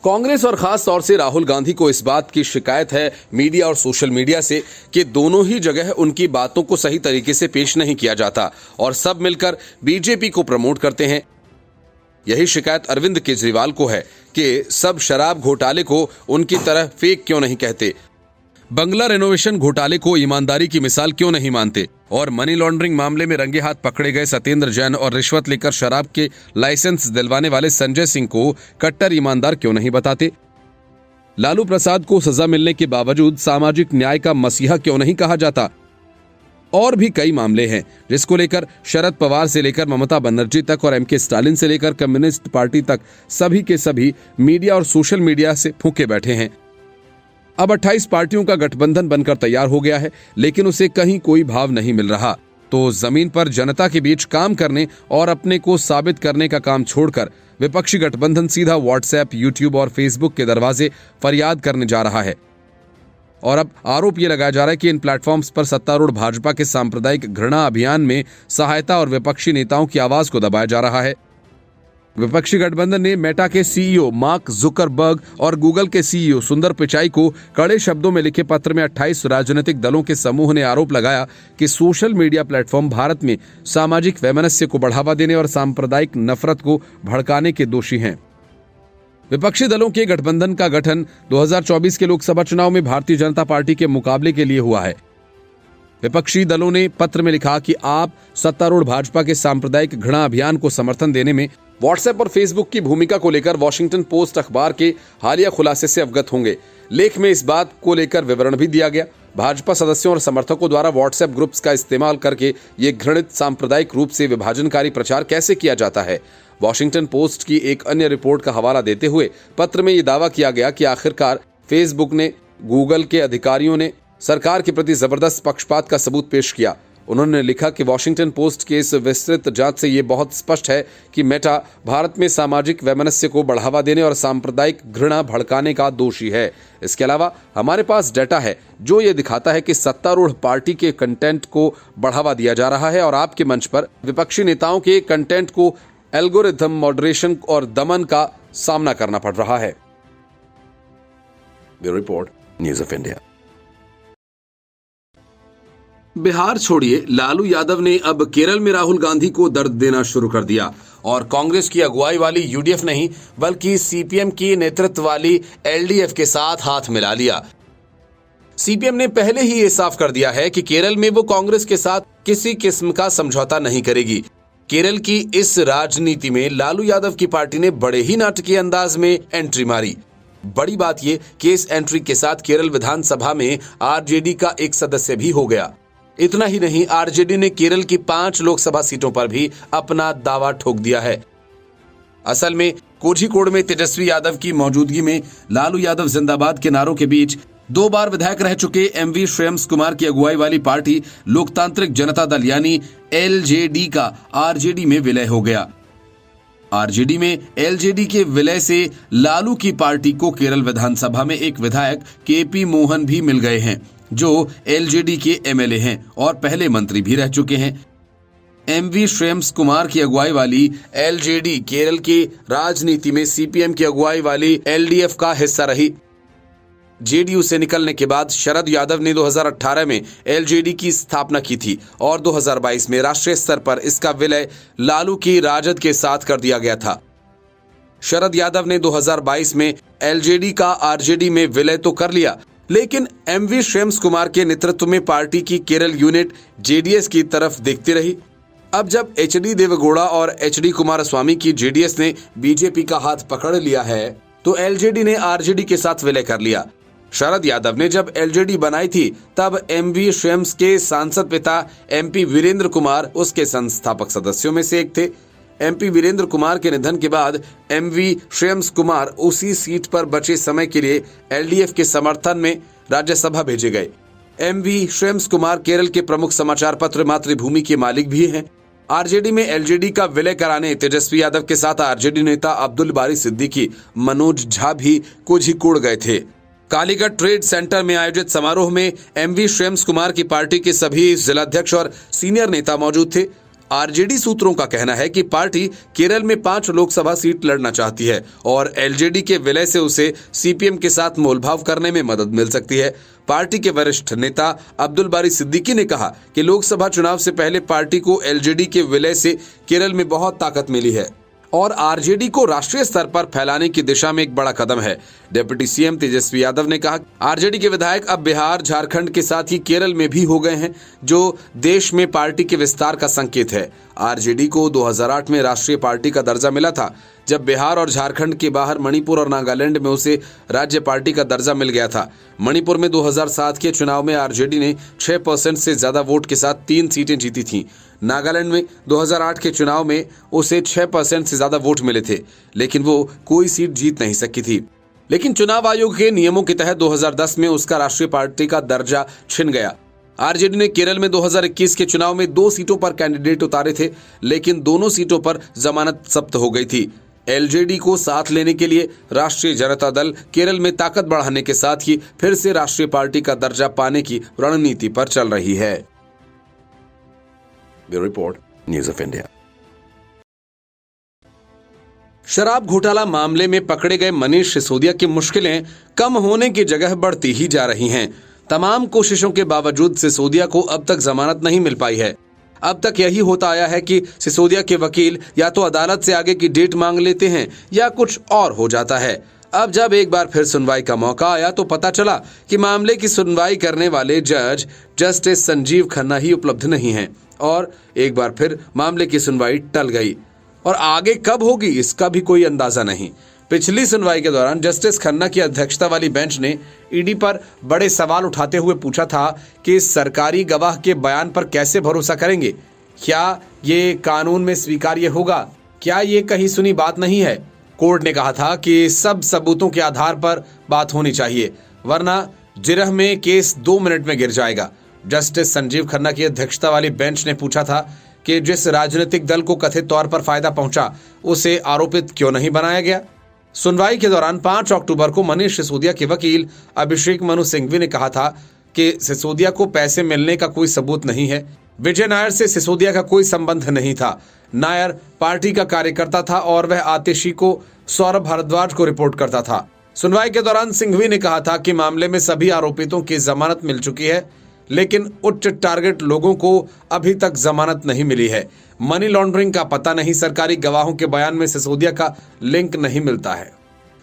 कांग्रेस और खास तौर से राहुल गांधी को इस बात की शिकायत है मीडिया और सोशल मीडिया से कि दोनों ही जगह उनकी बातों को सही तरीके से पेश नहीं किया जाता और सब मिलकर बीजेपी को प्रमोट करते हैं। यही शिकायत अरविंद केजरीवाल को है कि सब शराब घोटाले को उनकी तरह फेक क्यों नहीं कहते, बंगला रेनोवेशन घोटाले को ईमानदारी की मिसाल क्यों नहीं मानते और मनी लॉन्ड्रिंग मामले में रंगे हाथ पकड़े गए सत्येंद्र जैन और रिश्वत लेकर शराब के लाइसेंस दिलवाने वाले संजय सिंह को कट्टर ईमानदार क्यों नहीं बताते। लालू प्रसाद को सजा मिलने के बावजूद सामाजिक न्याय का मसीहा क्यों नहीं कहा जाता। और भी कई मामले हैं जिसको लेकर शरद पवार से लेकर ममता बनर्जी तक और एमके स्टालिन से लेकर कम्युनिस्ट पार्टी तक सभी के सभी मीडिया और सोशल मीडिया से फूंके बैठे हैं। अब 28 पार्टियों का गठबंधन बनकर तैयार हो गया है, लेकिन उसे कहीं कोई भाव नहीं मिल रहा। तो जमीन पर जनता के बीच काम करने और अपने को साबित करने का काम छोड़कर विपक्षी गठबंधन सीधा व्हाट्सएप, यूट्यूब और फेसबुक के दरवाजे फरियाद करने जा रहा है। और अब आरोप यह लगाया जा रहा है कि इन प्लेटफॉर्म्स पर सत्तारूढ़ भाजपा के सांप्रदायिक घृणा अभियान में सहायता और विपक्षी नेताओं की आवाज को दबाया जा रहा है। विपक्षी गठबंधन ने मेटा के सीईओ मार्क जुकरबर्ग और गूगल के सीईओ सुंदर पिचाई को कड़े शब्दों में लिखे पत्र में 28 राजनीतिक दलों के समूह ने आरोप लगाया कि सोशल मीडिया प्लेटफॉर्म भारत में सामाजिक वैमनस्य को बढ़ावा देने और सांप्रदायिक नफरत को भड़काने के दोषी हैं। विपक्षी दलों के गठबंधन का गठन 2024 के लोकसभा चुनाव में भारतीय जनता पार्टी के मुकाबले के लिए हुआ है। विपक्षी दलों ने पत्र में लिखा कि आप सत्तारूढ़ भाजपा के सांप्रदायिक घृणा अभियान को समर्थन देने में व्हाट्सएप और फेसबुक की भूमिका को लेकर वॉशिंगटन पोस्ट अखबार के हालिया खुलासे से अवगत होंगे। लेख में इस बात को लेकर विवरण भी दिया गया। भाजपा सदस्यों और समर्थकों द्वारा व्हाट्सएप ग्रुप्स का इस्तेमाल करके ये घृणित सांप्रदायिक रूप से विभाजनकारी प्रचार कैसे किया जाता है। वॉशिंगटन पोस्ट की एक अन्य रिपोर्ट का हवाला देते हुए पत्र में यह दावा किया गया कि आखिरकार फेसबुक ने, गूगल के अधिकारियों ने सरकार के प्रति जबरदस्त पक्षपात का सबूत पेश किया। उन्होंने लिखा कि वॉशिंगटन पोस्ट के इस विस्तृत जांच से ये बहुत स्पष्ट है कि मेटा भारत में सामाजिक वैमनस्य को बढ़ावा देने और सांप्रदायिक घृणा भड़काने का दोषी है। इसके अलावा हमारे पास डेटा है जो ये दिखाता है कि सत्तारूढ़ पार्टी के कंटेंट को बढ़ावा दिया जा रहा है और आपके मंच पर विपक्षी नेताओं के कंटेंट को एल्गोरिथम मॉडरेशन और दमन का सामना करना पड़ रहा है। Bureau report, news of India. Bihar छोड़िए, लालू यादव ने अब केरल में राहुल गांधी को दर्द देना शुरू कर दिया और कांग्रेस की अगुवाई वाली यूडीएफ नहीं बल्कि सीपीएम की नेतृत्व वाली एलडीएफ के साथ हाथ मिला लिया। सीपीएम ने पहले ही ये साफ कर दिया है कि केरल में वो कांग्रेस के साथ किसी किस्म का समझौता नहीं करेगी। केरल की इस राजनीति में लालू यादव की पार्टी ने बड़े ही नाटकीय अंदाज में एंट्री मारी। बड़ी बात यह कि इस एंट्री के साथ केरल विधानसभा में आरजेडी का एक सदस्य भी हो गया। इतना ही नहीं, आरजेडी ने केरल की 5 लोकसभा सीटों पर भी अपना दावा ठोक दिया है। असल में कोझिकोड में तेजस्वी यादव की मौजूदगी में लालू यादव जिंदाबाद के नारों के बीच 2 बार विधायक रह चुके एमवी श्रेयस कुमार की अगुवाई वाली पार्टी लोकतांत्रिक जनता दल यानी एलजेडी का आरजेडी में विलय हो गया। आरजेडी में एलजेडी के विलय से लालू की पार्टी को केरल विधानसभा में एक विधायक केपी मोहन भी मिल गए हैं जो एलजेडी के एमएलए हैं और पहले मंत्री भी रह चुके हैं। एमवी श्रेयस कुमार की अगुवाई वाली एलजेडी केरल की राजनीति में सीपीएम की अगुवाई वाली एलडीएफ का हिस्सा रही। जेडीयू से निकलने के बाद शरद यादव ने 2018 में एलजेडी की स्थापना की थी और 2022 में राष्ट्रीय स्तर पर इसका विलय लालू की राजद के साथ कर दिया गया था। शरद यादव ने 2022 में एलजेडी का आरजेडी में विलय तो कर लिया, लेकिन एमवी श्रेयस कुमार के नेतृत्व में पार्टी की केरल यूनिट जेडीएस की तरफ देखती रही। अब जब एचडी देवेगौड़ा और एचडी कुमारस्वामी की जेडीएस ने बीजेपी का हाथ पकड़ लिया है तो एलजेडी ने आरजेडी के साथ विलय कर लिया। शरद यादव ने जब एलजेडी बनाई थी तब एमवी श्रेयस के सांसद पिता एमपी वीरेंद्र कुमार उसके संस्थापक सदस्यों में से एक थे। एमपी वीरेंद्र कुमार के निधन के बाद एमवी श्रेयस कुमार उसी सीट पर बचे समय के लिए एलडीएफ के समर्थन में राज्यसभा भेजे गए। एमवी श्रेयस कुमार केरल के प्रमुख समाचार पत्र मातृभूमि के मालिक भी हैं। आरजेडी में एलजेडी का विलय कराने तेजस्वी यादव के साथ आरजेडी नेता अब्दुल बारी सिद्दीकी, मनोज झा भी कोझिकोड गए थे। कालीकट ट्रेड सेंटर में आयोजित समारोह में एमवी श्रेयस कुमार की पार्टी के सभी जिलाध्यक्ष और सीनियर नेता मौजूद थे। आरजेडी सूत्रों का कहना है कि पार्टी केरल में 5 लोकसभा सीट लड़ना चाहती है और एलजेडी के विलय से उसे सीपीएम के साथ मोलभाव करने में मदद मिल सकती है। पार्टी के वरिष्ठ नेता अब्दुल बारी सिद्दीकी ने कहा कि लोकसभा चुनाव से पहले पार्टी को एलजेडी के विलय से केरल में बहुत ताकत मिली है और आरजेडी को राष्ट्रीय स्तर पर फैलाने की दिशा में एक बड़ा कदम है। डिप्टी सीएम तेजस्वी यादव ने कहा, आरजेडी के विधायक अब बिहार, झारखंड के साथ ही केरल में भी हो गए हैं, जो देश में पार्टी के विस्तार का संकेत है। आरजेडी को 2008 में राष्ट्रीय पार्टी का दर्जा मिला था, जब बिहार और झारखंड के बाहर मणिपुर और नागालैंड में उसे राज्य पार्टी का दर्जा मिल गया था। मणिपुर में 2007 के चुनाव में आरजेडी ने 6% से ज्यादा वोट के साथ 3 सीटें जीती थीं। नागालैंड में 2008 के चुनाव में उसे 6% से ज्यादा वोट मिले थे, लेकिन वो कोई सीट जीत नहीं सकी थी। लेकिन चुनाव आयोग के नियमों के तहत 2010 में उसका राष्ट्रीय पार्टी का दर्जा छिन गया। आरजेडी ने केरल में 2021 के चुनाव में 2 सीटों पर कैंडिडेट उतारे थे, लेकिन दोनों सीटों पर जमानत जब्त हो गई थी। एलजेडी को साथ लेने के लिए राष्ट्रीय जनता दल केरल में ताकत बढ़ाने के साथ ही फिर से राष्ट्रीय पार्टी का दर्जा पाने की रणनीति पर चल रही है। Bureau report, news of India. शराब घोटाला मामले में पकड़े गए मनीष सिसोदिया की मुश्किलें कम होने की जगह बढ़ती ही जा रही हैं। तमाम कोशिशों के बावजूद सिसोदिया को अब तक जमानत नहीं मिल पाई है। अब तक यही होता आया है कि सिसोदिया के वकील या तो अदालत से आगे की डेट मांग लेते हैं या कुछ और हो जाता है। अब जब एक बार फिर सुनवाई का मौका आया तो पता चला कि मामले की सुनवाई करने वाले जज जस्टिस संजीव खन्ना ही उपलब्ध नहीं हैं और एक बार फिर मामले की सुनवाई टल गई और आगे कब होगी इसका भी कोई अंदाजा नहीं। पिछली सुनवाई के दौरान जस्टिस खन्ना की अध्यक्षता वाली बेंच ने ईडी पर बड़े सवाल उठाते हुए पूछा था कि सरकारी गवाह के बयान पर कैसे भरोसा करेंगे, क्या ये कानून में स्वीकार्य होगा, क्या ये कहीं सुनी बात नहीं है। कोर्ट ने कहा था कि सब सबूतों के आधार पर बात होनी चाहिए, वरना जिरह में केस 2 मिनट में गिर जाएगा। जस्टिस संजीव खन्ना की अध्यक्षता वाली बेंच ने पूछा था कि जिस राजनीतिक दल को कथित तौर पर फायदा पहुंचा उसे आरोपित क्यों नहीं बनाया गया। सुनवाई के दौरान 5 अक्टूबर को मनीष सिसोदिया के वकील अभिषेक मनु सिंघवी ने कहा था कि सिसोदिया को पैसे मिलने का कोई सबूत नहीं है। विजय नायर से सिसोदिया का कोई संबंध नहीं था। नायर पार्टी का कार्यकर्ता था और वह आतिशी को सौरभ भारद्वाज को रिपोर्ट करता था। सुनवाई के दौरान सिंघवी ने कहा था कि मामले में सभी आरोपितों की जमानत मिल चुकी है, लेकिन उच्च टारगेट लोगों को अभी तक जमानत नहीं मिली है। मनी लॉन्ड्रिंग का पता नहीं, सरकारी गवाहों के बयान में सिसोदिया का लिंक नहीं मिलता है।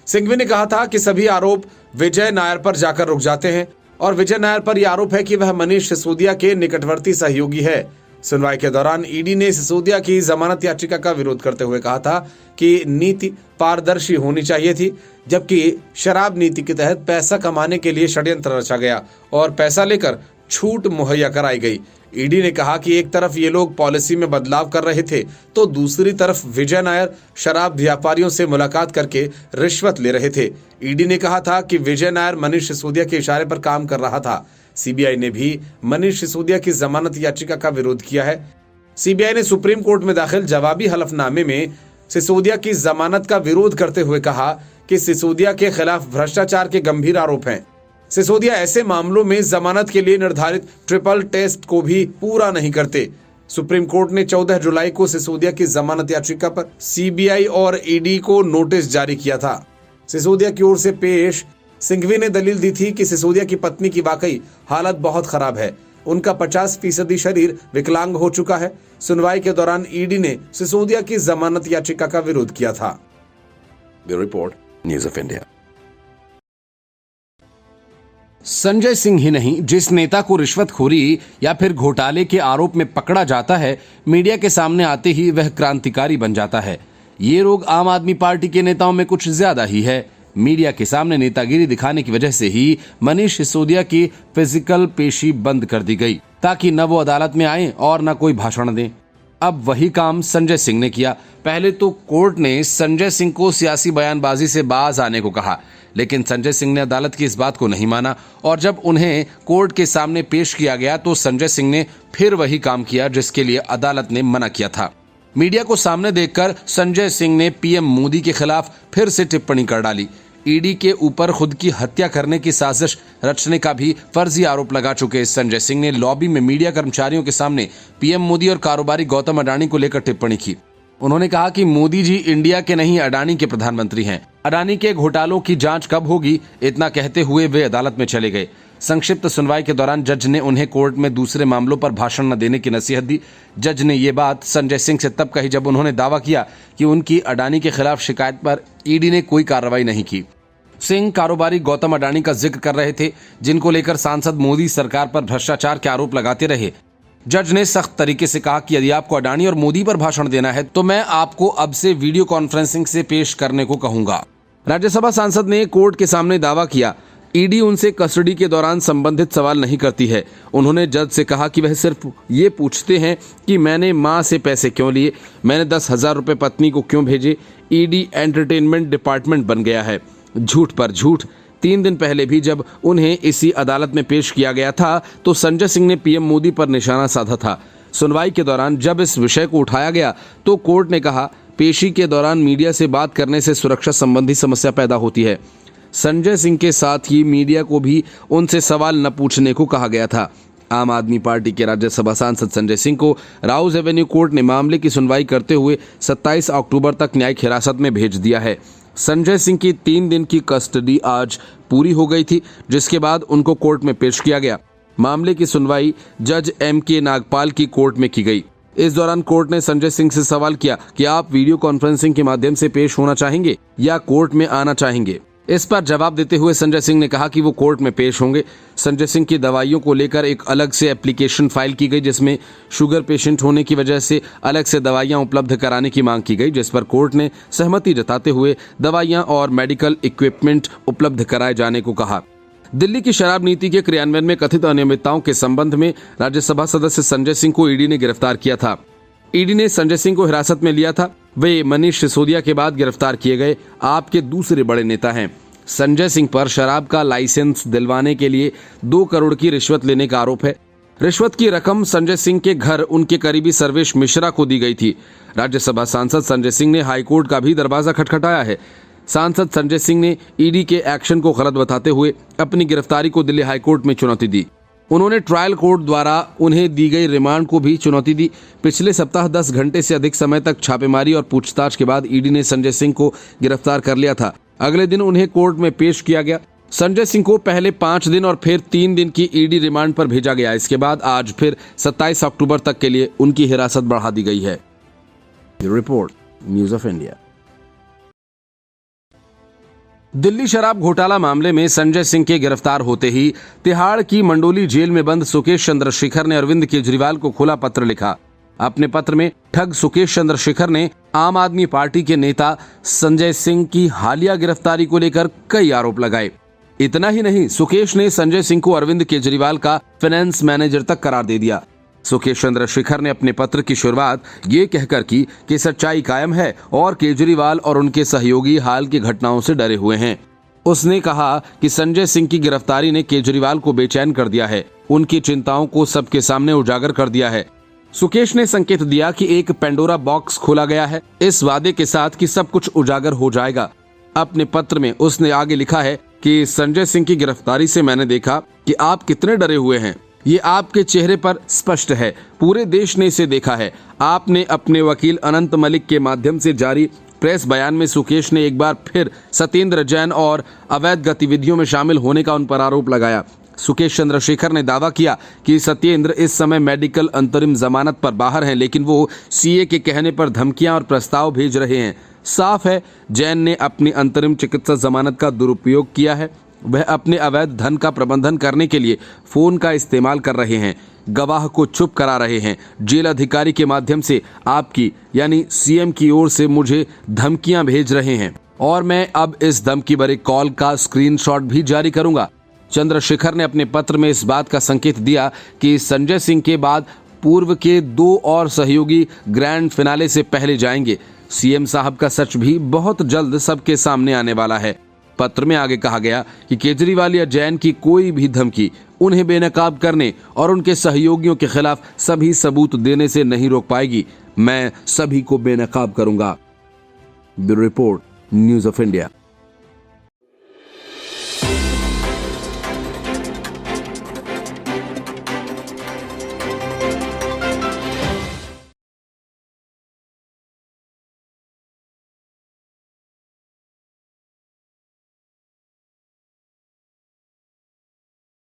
सिंघवी ने कहा था कि सभी आरोप विजय नायर पर जाकर रुक जाते हैं और विजय नायर पर यह आरोप है कि वह मनीष सिसोदिया के निकटवर्ती सहयोगी है। सुनवाई के दौरान ईडी ने सिसोदिया की जमानत याचिका का विरोध करते हुए कहा था कि नीति पारदर्शी होनी चाहिए थी, जबकि शराब नीति के तहत पैसा कमाने के लिए षड्यंत्र रचा गया और पैसा लेकर छूट मुहैया कराई गई। ईडी ने कहा कि एक तरफ ये लोग पॉलिसी में बदलाव कर रहे थे तो दूसरी तरफ विजय नायर शराब व्यापारियों से मुलाकात करके रिश्वत ले रहे थे। ईडी ने कहा था कि विजय नायर मनीष सिसोदिया के इशारे पर काम कर रहा था। सीबीआई ने भी मनीष सिसोदिया की जमानत याचिका का विरोध किया है। सीबीआई ने सुप्रीम कोर्ट में दाखिल जवाबी हलफनामे में सिसोदिया की जमानत का विरोध करते हुए कहा कि सिसोदिया के खिलाफ भ्रष्टाचार के गंभीर आरोप हैं। सिसोदिया ऐसे मामलों में जमानत के लिए निर्धारित ट्रिपल टेस्ट को भी पूरा नहीं करते। सुप्रीम कोर्ट ने 14 जुलाई को सिसोदिया की जमानत याचिका पर सीबीआई और ईडी को नोटिस जारी किया था। सिसोदिया की ओर से पेश सिंघवी ने दलील दी थी कि सिसोदिया की पत्नी की वाकई हालत बहुत खराब है, उनका 50% शरीर विकलांग हो चुका है। सुनवाई के दौरान ईडी ने सिसोदिया की जमानत याचिका का विरोध किया था। Bureau report, news of India. Sanjay Singh ही नहीं, जिस नेता को रिश्वतखोरी या फिर घोटाले के आरोप में पकड़ा जाता है, मीडिया के सामने आते ही वह क्रांतिकारी बन जाता है। ये रोग आम आदमी पार्टी के नेताओं में कुछ ज्यादा ही है। मीडिया के सामने नेतागिरी दिखाने की वजह से ही मनीष सिसोदिया की फिजिकल पेशी बंद कर दी गई, ताकि न वो अदालत में आए और न कोई भाषण दें। अब वही काम संजय सिंह ने किया। पहले तो कोर्ट ने संजय सिंह को सियासी बयानबाजी से बाज आने को कहा, लेकिन संजय सिंह ने अदालत की इस बात को नहीं माना और जब उन्हें कोर्ट के सामने पेश किया गया तो संजय सिंह ने फिर वही काम किया जिसके लिए अदालत ने मना किया था। मीडिया को सामने देखकर संजय सिंह ने पीएम मोदी के खिलाफ फिर से टिप्पणी कर डाली। ईडी के ऊपर खुद की हत्या करने की साजिश रचने का भी फर्जी आरोप लगा चुके संजय सिंह ने लॉबी में मीडिया कर्मचारियों के सामने पीएम मोदी और कारोबारी गौतम अडानी को लेकर टिप्पणी की। उन्होंने कहा कि मोदी जी इंडिया के नहीं अडानी के प्रधानमंत्री हैं। अडानी के घोटालों की जांच कब होगी, इतना कहते हुए वे अदालत में चले गए। संक्षिप्त सुनवाई के दौरान जज ने उन्हें कोर्ट में दूसरे मामलों पर भाषण न देने की नसीहत दी। जज ने ये बात संजय सिंह से तब कही जब उन्होंने दावा किया कि उनकी अडानी के खिलाफ शिकायत पर ईडी ने कोई कार्रवाई नहीं की। सिंह कारोबारी गौतम अडानी का जिक्र कर रहे थे, जिनको लेकर सांसद मोदी सरकार पर भ्रष्टाचार के आरोप लगाते रहे। जज ने सख्त तरीके से कहा कि यदि आपको अडानी और मोदी पर भाषण देना है तो मैं आपको अब से वीडियो कॉन्फ्रेंसिंग से पेश करने को कहूंगा। राज्यसभा सांसद ने कोर्ट के सामने दावा किया, ईडी उनसे कस्टडी के दौरान संबंधित सवाल नहीं करती है। उन्होंने जज से कहा कि वह सिर्फ ये पूछते हैं कि मैंने मां से पैसे क्यों लिए, मैंने 10,000 रुपए पत्नी को क्यों भेजे। ईडी एंटरटेनमेंट डिपार्टमेंट बन गया है। झूठ पर झूठ। 3 दिन पहले भी जब उन्हें इसी अदालत में पेश किया गया था तो संजय सिंह ने पीएम मोदी पर निशाना साधा था। सुनवाई के दौरान जब इस विषय को उठाया गया तो कोर्ट ने कहा, पेशी के दौरान मीडिया से बात करने से सुरक्षा संबंधी समस्या पैदा होती है। संजय सिंह के साथ ही मीडिया को भी उनसे सवाल न पूछने को कहा गया था। आम आदमी पार्टी के राज्यसभा सांसद संजय सिंह को राउज एवेन्यू कोर्ट ने मामले की सुनवाई करते हुए 27 अक्टूबर तक न्यायिक हिरासत में भेज दिया है। संजय सिंह की 3 दिन की कस्टडी आज पूरी हो गई थी, जिसके बाद उनको कोर्ट में पेश किया गया। मामले की सुनवाई जज M.K. नागपाल की कोर्ट में की गई। इस दौरान कोर्ट ने संजय सिंह से सवाल किया कि आप वीडियो कॉन्फ्रेंसिंग के माध्यम से पेश होना चाहेंगे या कोर्ट में आना चाहेंगे। इस पर जवाब देते हुए संजय सिंह ने कहा कि वो कोर्ट में पेश होंगे। संजय सिंह की दवाइयों को लेकर एक अलग से एप्लीकेशन फाइल की गई, जिसमें शुगर पेशेंट होने की वजह से अलग से दवाइयां उपलब्ध कराने की मांग की गई, जिस पर कोर्ट ने सहमति जताते हुए दवाइयां और मेडिकल इक्विपमेंट उपलब्ध कराए जाने को कहा। दिल्ली की शराब नीति के क्रियान्वयन में कथित अनियमितताओं के संबंध में राज्यसभा सदस्य संजय सिंह को ईडी ने गिरफ्तार किया था। ईडी ने संजय सिंह को हिरासत में लिया था। वे मनीष सिसोदिया के बाद गिरफ्तार किए गए आप के दूसरे बड़े नेता हैं। संजय सिंह पर शराब का लाइसेंस दिलवाने के लिए 2 करोड़ की रिश्वत लेने का आरोप है। रिश्वत की रकम संजय सिंह के घर उनके करीबी सर्वेश मिश्रा को दी गई थी। राज्यसभा सांसद संजय सिंह ने हाईकोर्ट का भी दरवाजा खटखटाया है। सांसद संजय सिंह ने ईडी के एक्शन को गलत बताते हुए अपनी गिरफ्तारी को दिल्ली हाईकोर्ट में चुनौती दी। उन्होंने ट्रायल कोर्ट द्वारा उन्हें दी गई रिमांड को भी चुनौती दी। पिछले सप्ताह 10 घंटे से अधिक समय तक छापेमारी और पूछताछ के बाद ईडी ने संजय सिंह को गिरफ्तार कर लिया था। अगले दिन उन्हें कोर्ट में पेश किया गया। संजय सिंह को पहले 5 दिन और फिर 3 दिन की ईडी रिमांड पर भेजा गया। इसके बाद आज फिर 27 अक्टूबर तक के लिए उनकी हिरासत बढ़ा दी गई है। Report news of India. Delhi शराब घोटाला मामले में संजय सिंह के गिरफ्तार होते ही तिहाड़ की मंडोली जेल में बंद सुकेश चंद्रशेखर ने अरविंद केजरीवाल को खुला पत्र लिखा। अपने पत्र में ठग सुकेश चंद्रशेखर ने आम आदमी पार्टी के नेता संजय सिंह की हालिया गिरफ्तारी को लेकर कई आरोप लगाए। इतना ही नहीं, सुकेश ने संजय सिंह को अरविंद केजरीवाल का फाइनेंस मैनेजर तक करार दे दिया। सुकेश चंद्रशेखर ने अपने पत्र की शुरुआत ये कहकर की कि सच्चाई कायम है और केजरीवाल और उनके सहयोगी हाल की घटनाओं से डरे हुए हैं। उसने कहा कि संजय सिंह की गिरफ्तारी ने केजरीवाल को बेचैन कर दिया है, उनकी चिंताओं को सबके सामने उजागर कर दिया है। सुकेश ने संकेत दिया कि एक पेंडोरा बॉक्स खोला गया है, इस वादे के साथ कि सब कुछ उजागर हो जाएगा। अपने पत्र में उसने आगे लिखा है कि संजय सिंह की गिरफ्तारी से मैंने देखा कि आप कितने डरे हुए हैं। ये आपके चेहरे पर स्पष्ट है, पूरे देश ने इसे देखा है। आपने अपने वकील अनंत मलिक के माध्यम से जारी प्रेस बयान में सुकेश ने एक बार फिर सत्येंद्र जैन और अवैध गतिविधियों में शामिल होने का उन पर आरोप लगाया। सुकेश चंद्रशेखर ने दावा किया कि सत्येंद्र इस समय मेडिकल अंतरिम जमानत पर बाहर हैं, लेकिन वो सीए के कहने पर धमकियां और प्रस्ताव भेज रहे हैं। साफ है, जैन ने अपनी अंतरिम चिकित्सा जमानत का दुरुपयोग किया है। वह अपने अवैध धन का प्रबंधन करने के लिए फोन का इस्तेमाल कर रहे हैं, गवाह को चुप करा रहे हैं। जेल अधिकारी के माध्यम से आपकी यानी सीएम की ओर से मुझे धमकियां भेज रहे हैं और मैं अब इस धमकी भरे कॉल का स्क्रीनशॉट भी जारी करूंगा। चंद्रशेखर ने अपने पत्र में इस बात का संकेत दिया कि संजय सिंह के बाद पूर्व के 2 और सहयोगी ग्रैंड फिनाले से पहले जाएंगे। सीएम साहब का सच भी बहुत जल्द सबके सामने आने वाला है। पत्र में आगे कहा गया कि केजरीवाल या जैन की कोई भी धमकी उन्हें बेनकाब करने और उनके सहयोगियों के खिलाफ सभी सबूत देने से नहीं रोक पाएगी। मैं सभी को बेनकाब करूंगा। Bureau report news of India.